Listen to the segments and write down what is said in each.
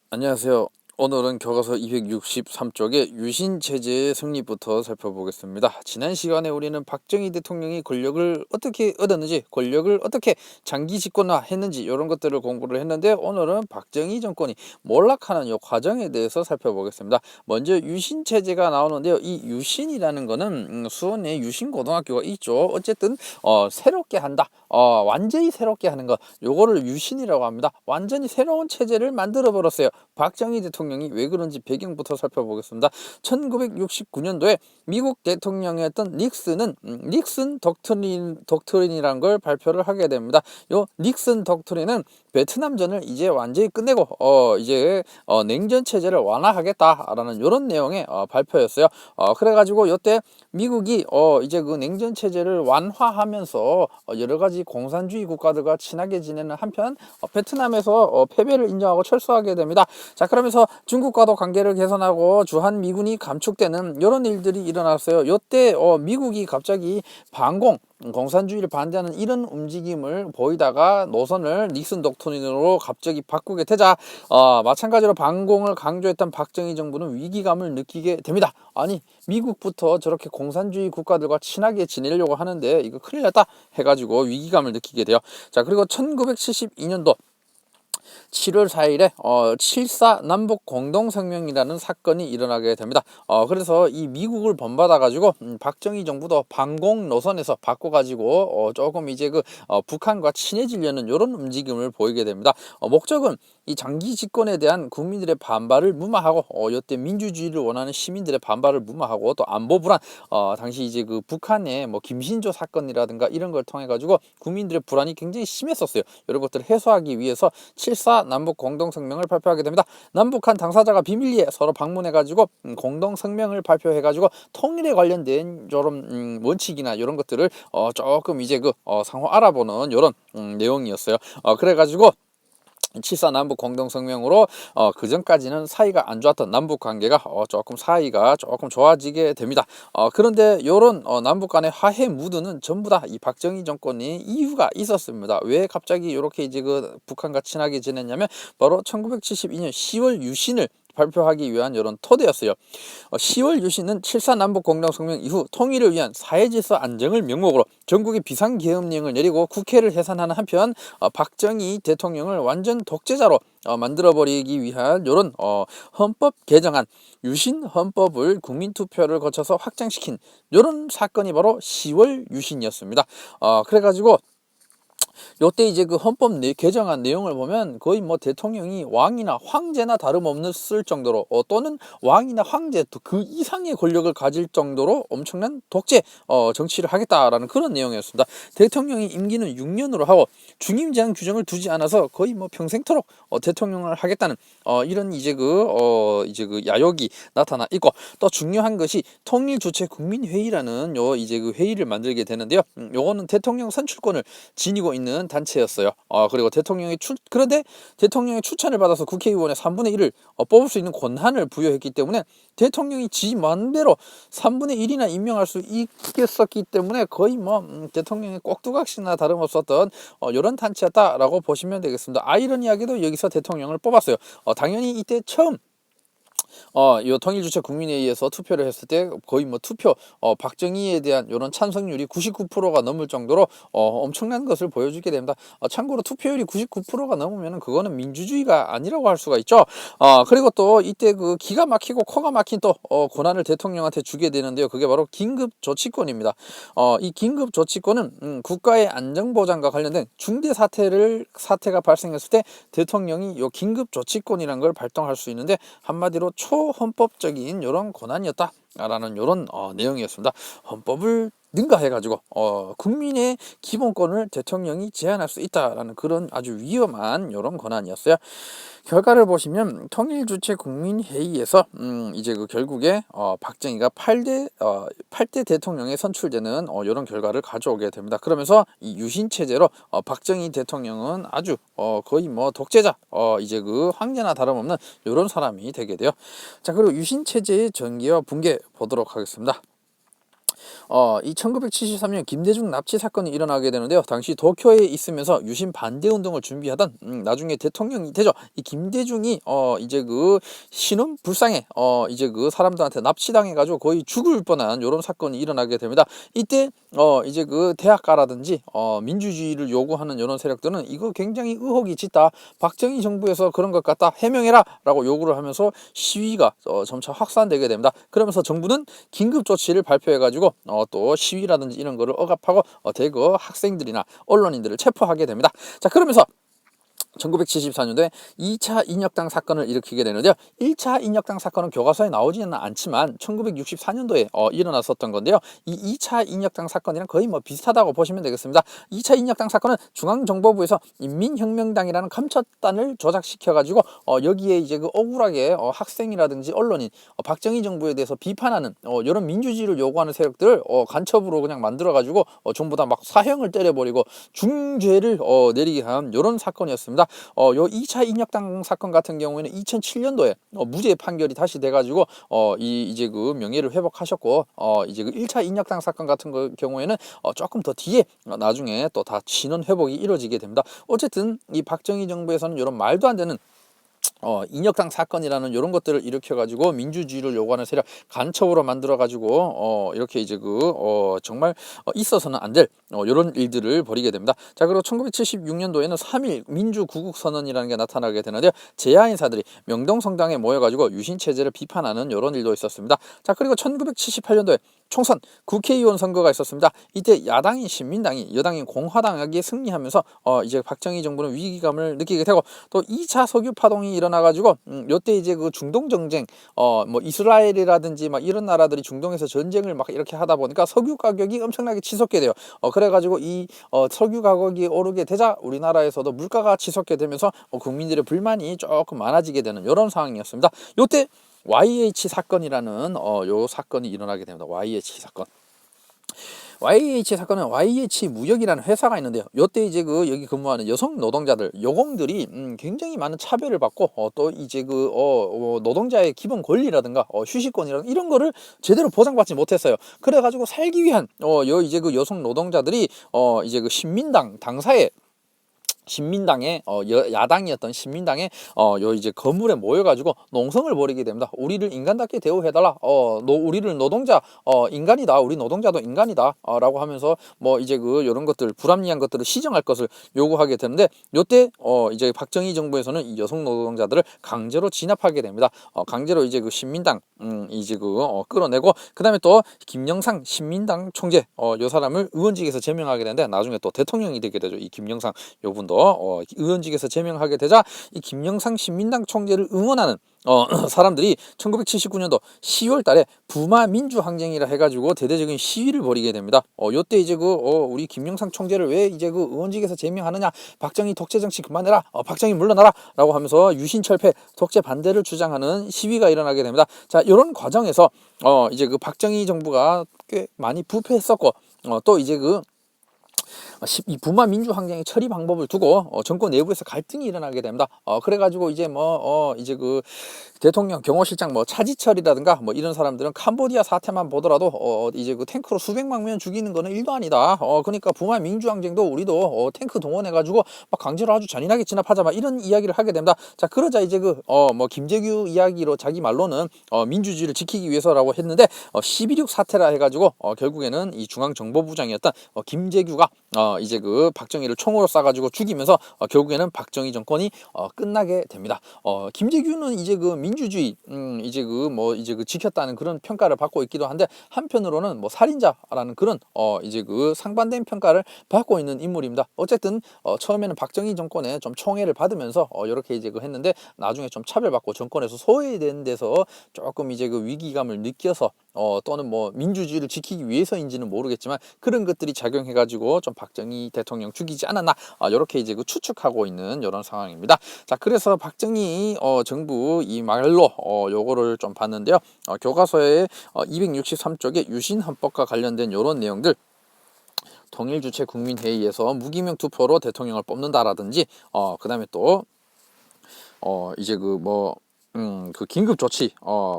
안녕하세요. 오늘은 교과서 263쪽의 유신체제의 성립부터 살펴보겠습니다. 지난 시간에 우리는 박정희 대통령이 권력을 어떻게 얻었는지, 권력을 어떻게 장기 집권화했는지 이런 것들을 공부를 했는데, 오늘은 박정희 정권이 몰락하는 이 과정에 대해서 살펴보겠습니다. 먼저 유신체제가 나오는데요. 이 유신이라는 거는 수원에 유신고등학교가 있죠. 어쨌든 새롭게 한다. 완전히 새롭게 하는 것, 요거를 유신이라고 합니다. 완전히 새로운 체제를 만들어 버렸어요. 박정희 대통령이 왜 그런지 배경부터 살펴보겠습니다. 1969년도에 미국 대통령이었던 닉슨은 닉슨 독트린이라는 걸 발표를 하게 됩니다. 요 닉슨 독트린은 베트남전을 이제 완전히 끝내고 이제 냉전 체제를 완화하겠다라는 이런 내용의 발표였어요. 그래가지고 요때 미국이 이제 그 냉전 체제를 완화하면서 여러 가지 공산주의 국가들과 친하게 지내는 한편 베트남에서 패배를 인정하고 철수하게 됩니다. 자, 그러면서 중국과도 관계를 개선하고 주한 미군이 감축되는 이런 일들이 일어났어요. 이때 미국이 갑자기 반공 공산주의를 반대하는 이런 움직임을 보이다가 노선을 닉슨 독트린으로 갑자기 바꾸게 되자 마찬가지로 반공을 강조했던 박정희 정부는 위기감을 느끼게 됩니다. 아니, 미국부터 저렇게 공산주의 국가들과 친하게 지내려고 하는데 이거 큰일 났다 해가지고 위기감을 느끼게 돼요. 자, 그리고 1972년도 7월 4일에 7.4 남북 공동성명이라는 사건이 일어나게 됩니다. 그래서 이 미국을 본받아가지고 박정희 정부도 반공 노선에서 바꿔가지고 조금 이제 그 북한과 친해지려는 이런 움직임을 보이게 됩니다. 목적은 이 장기 집권에 대한 국민들의 반발을 무마하고 이때 민주주의를 원하는 시민들의 반발을 무마하고 또 안보 불안 당시 이제 그 북한의 뭐 김신조 사건이라든가 이런 걸 통해 가지고 국민들의 불안이 굉장히 심했었어요. 이런 것들을 해소하기 위해서 7.4 남북 공동성명을 발표하게 됩니다. 남북한 당사자가 비밀리에 서로 방문해 가지고 공동성명을 발표해 가지고 통일에 관련된 이런 원칙이나 이런 것들을 조금 이제 그 상호 알아보는 이런 내용이었어요. 그래 가지고 7.4 남북 공동성명으로 그 전까지는 사이가 안 좋았던 남북 관계가 조금 사이가 조금 좋아지게 됩니다. 그런데 이런 남북 간의 화해 무드는 전부 다 이 박정희 정권이 이유가 있었습니다. 왜 갑자기 이렇게 이제 그 북한과 친하게 지냈냐면 바로 1972년 10월 유신을 발표하기 위한 이런 토대였어요. 10월 유신은 7.4 남북 공동성명 이후 통일을 위한 사회질서 안정을 명목으로 전국에 비상계엄령을 내리고 국회를 해산하는 한편 박정희 대통령을 완전 독재자로 만들어버리기 위한 이런 헌법 개정안 유신 헌법을 국민투표를 거쳐서 확장시킨 이런 사건이 바로 10월 유신이었습니다. 그래가지고 요때 이제 그 헌법 개정안 내용을 보면 거의 뭐 대통령이 왕이나 황제나 다름없을 정도로 또는 왕이나 황제 그 이상의 권력을 가질 정도로 엄청난 독재 정치를 하겠다라는 그런 내용이었습니다. 대통령이 임기는 6년으로 하고 중임 제한 규정을 두지 않아서 거의 뭐 평생토록 대통령을 하겠다는 이런 이제 그 야욕이 나타나 있고, 또 중요한 것이 통일 주체 국민회의라는 요 이제 그 회의를 만들게 되는데요. 요거는 대통령 선출권을 지니고 있는 단체였어요. 그리고 그런데 대통령의 추천을 받아서 국회의원의 3분의 1을 뽑을 수 있는 권한을 부여했기 때문에 대통령이 지 마음대로 3분의 1이나 임명할 수 있겠었기 때문에 거의 뭐 대통령의 꼭두각시나 다름없었던 이런 단체였다라고 보시면 되겠습니다. 아이러니하게도 여기서 대통령을 뽑았어요. 당연히 이때 처음 요 통일주체 국민회의에서 투표를 했을 때 거의 뭐 박정희에 대한 이런 찬성률이 99%가 넘을 정도로 엄청난 것을 보여주게 됩니다. 참고로 투표율이 99%가 넘으면 그거는 민주주의가 아니라고 할 수가 있죠. 그리고 또 이때 그 기가 막히고 코가 막힌 또 권한을 대통령한테 주게 되는데요. 그게 바로 긴급조치권입니다. 이 긴급조치권은 국가의 안정보장과 관련된 중대 사태가 발생했을 때 대통령이 요 긴급조치권이라는 걸 발동할 수 있는데, 한마디로 초헌법적인 이런 권한이었다라는 이런 내용이었습니다. 헌법을 능가해가지고 국민의 기본권을 대통령이 제한할 수 있다라는 그런 아주 위험한 이런 권한이었어요. 결과를 보시면 통일주체 국민회의에서 이제 그 결국에 박정희가 8대 대통령에 선출되는 이런 결과를 가져오게 됩니다. 그러면서 이 유신 체제로 박정희 대통령은 아주 거의 뭐 독재자 이제 그 황제나 다름없는 이런 사람이 되게 돼요. 자, 그리고 유신 체제의 전개와 붕괴 보도록 하겠습니다. 이 1973년 김대중 납치 사건이 일어나게 되는데요. 당시 도쿄에 있으면서 유신 반대 운동을 준비하던 나중에 대통령이 되죠. 이 김대중이 이제 그 신혼 불상에 이제 그 사람들한테 납치당해가지고 거의 죽을 뻔한 이런 사건이 일어나게 됩니다. 이때 이제 그 대학가라든지 민주주의를 요구하는 이런 세력들은 이거 굉장히 의혹이 짙다. 박정희 정부에서 그런 것 같다. 해명해라라고 요구를 하면서 시위가 점차 확산되게 됩니다. 그러면서 정부는 긴급 조치를 발표해가지고 또 시위라든지 이런 거를 억압하고 대거 학생들이나 언론인들을 체포하게 됩니다. 자, 그러면서 1974년도에 2차 인혁당 사건을 일으키게 되는데요. 1차 인혁당 사건은 교과서에 나오지는 않지만 1964년도에 일어났었던 건데요. 이 2차 인혁당 사건이랑 거의 뭐 비슷하다고 보시면 되겠습니다. 2차 인혁당 사건은 중앙정보부에서 인민혁명당이라는 감췄단을 조작시켜가지고 여기에 이제 그 억울하게 학생이라든지 언론인 박정희 정부에 대해서 비판하는 이런 민주주의를 요구하는 세력들을 간첩으로 그냥 만들어가지고 전부 다 막 사형을 때려버리고 중죄를 내리게 한 이런 사건이었습니다. 요 2차 인혁당 사건 같은 경우에는 2007년도에 무죄 판결이 다시 돼가지고 이제 그 명예를 회복하셨고 이제 그 1차 인혁당 사건 같은 경우에는 조금 더 뒤에 나중에 또 다 신원 회복이 이루어지게 됩니다. 어쨌든 이 박정희 정부에서는 이런 말도 안 되는 인혁당 사건이라는 이런 것들을 일으켜가지고 민주주의를 요구하는 세력 간첩으로 만들어가지고 이렇게 이제 정말 있어서는 안 될 이런 일들을 벌이게 됩니다. 자, 그리고 1976년도에는 3.1 민주구국선언이라는 게 나타나게 되는데요. 제야인사들이 명동성당에 모여가지고 유신체제를 비판하는 이런 일도 있었습니다. 자, 그리고 1978년도에 총선 국회의원 선거가 있었습니다. 이때 야당인 신민당이 여당인 공화당에게 승리하면서 이제 박정희 정부는 위기감을 느끼게 되고 또 2차 석유 파동이 일어나가지고 요때 이제 그 중동 정쟁 뭐 이스라엘이라든지 막 이런 나라들이 중동에서 전쟁을 막 이렇게 하다 보니까 석유 가격이 엄청나게 치솟게 돼요. 그래가지고 이 석유 가격이 오르게 되자 우리나라에서도 물가가 치솟게 되면서 국민들의 불만이 조금 많아지게 되는 이런 상황이었습니다. 요때 YH 사건이라는 요 사건이 일어나게 됩니다. YH 사건. YH 사건은 YH 무역이라는 회사가 있는데요. 요때 이제 그 여기 근무하는 여성 노동자들, 여공들이 굉장히 많은 차별을 받고 또 이제 그 노동자의 기본 권리라든가 휴식권이라든가 이런 거를 제대로 보장받지 못했어요. 그래가지고 살기 위한 이제 그 여성 노동자들이 이제 그 신민당 당사에 신민당의 야당이었던 신민당의 요 이제 건물에 모여가지고 농성을 벌이게 됩니다. 우리를 인간답게 대우해달라. 우리를 노동자 인간이다. 우리 노동자도 인간이다. 라고 하면서 뭐 이제 그 이런 것들 불합리한 것들을 시정할 것을 요구하게 되는데 요때 이제 박정희 정부에서는 이 여성 노동자들을 강제로 진압하게 됩니다. 강제로 이제 그 신민당 이제 끌어내고 그다음에 또 김영상 신민당 총재 요 사람을 의원직에서 제명하게 되는데 나중에 또 대통령이 되게 되죠. 이 김영상 요 분도 의원직에서 제명하게 되자 이 김영상 신민당 총재를 응원하는 사람들이 1979년도 10월 달에 부마 민주항쟁이라 해가지고 대대적인 시위를 벌이게 됩니다. 요때 이제 우리 김영상 총재를 왜 이제 그 의원직에서 제명하느냐, 박정희 독재 정치 그만해라, 박정희 물러나라 라고 하면서 유신철폐 독재 반대를 주장하는 시위가 일어나게 됩니다. 자, 이런 과정에서 이제 그 박정희 정부가 꽤 많이 부패했었고 또 이제 이 부마 민주항쟁의 처리 방법을 두고 정권 내부에서 갈등이 일어나게 됩니다. 그래가지고 이제 이제 그 대통령 경호실장 차지철이라든가 이런 사람들은 캄보디아 사태만 보더라도 이제 그 탱크로 수백만 명 죽이는 거는 일도 아니다. 그러니까 부마 민주항쟁도 우리도 탱크 동원해가지고 막 강제로 아주 잔인하게 진압하자 막 이런 이야기를 하게 됩니다. 자, 그러자 이제 김재규 이야기로 자기 말로는 민주주의를 지키기 위해서라고 했는데 12.6 사태라 해가지고 결국에는 이 중앙정보부장이었던 김재규가 이제 그 박정희를 총으로 쏴가지고 죽이면서 결국에는 박정희 정권이 끝나게 됩니다. 김재규는 이제 그 민주주의 이제 그 지켰다는 그런 평가를 받고 있기도 한데 한편으로는 살인자라는 그런 이제 그 상반된 평가를 받고 있는 인물입니다. 어쨌든 처음에는 박정희 정권에 좀 총애를 받으면서 이렇게 이제 그 했는데 나중에 좀 차별받고 정권에서 소외된 데서 조금 이제 그 위기감을 느껴서 또는 민주주의를 지키기 위해서인지는 모르겠지만 그런 것들이 작용해가지고 좀 박정희 대통령 죽이지 않았나 이렇게 이제 그 추측하고 있는 이런 상황입니다. 자, 그래서 박정희 정부 이 말로 요거를 좀 봤는데요. 교과서에 263쪽에 유신헌법과 관련된 이런 내용들 통일주체 국민회의에서 무기명 투표로 대통령을 뽑는다라든지 그 다음에 또 이제 그 긴급 조치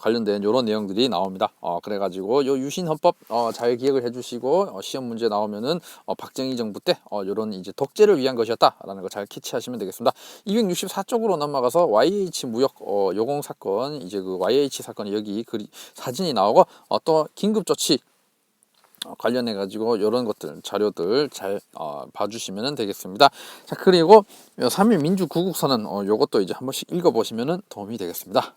관련된 요런 내용들이 나옵니다. 그래가지고 요 유신 헌법 잘 기억을 해주시고 시험 문제 나오면은 박정희 정부 때 요런 이제 독재를 위한 것이었다라는 거 잘 캐치하시면 되겠습니다. 264쪽으로 넘어가서 YH 무역 요공 사건, 이제 그 YH 사건이 여기 사진이 나오고 또 긴급 조치 관련해 가지고 이런 것들 자료들 잘 봐주시면 되겠습니다. 자, 그리고 3.1 민주구국선언 요것도 이제 한 번씩 읽어보시면 도움이 되겠습니다.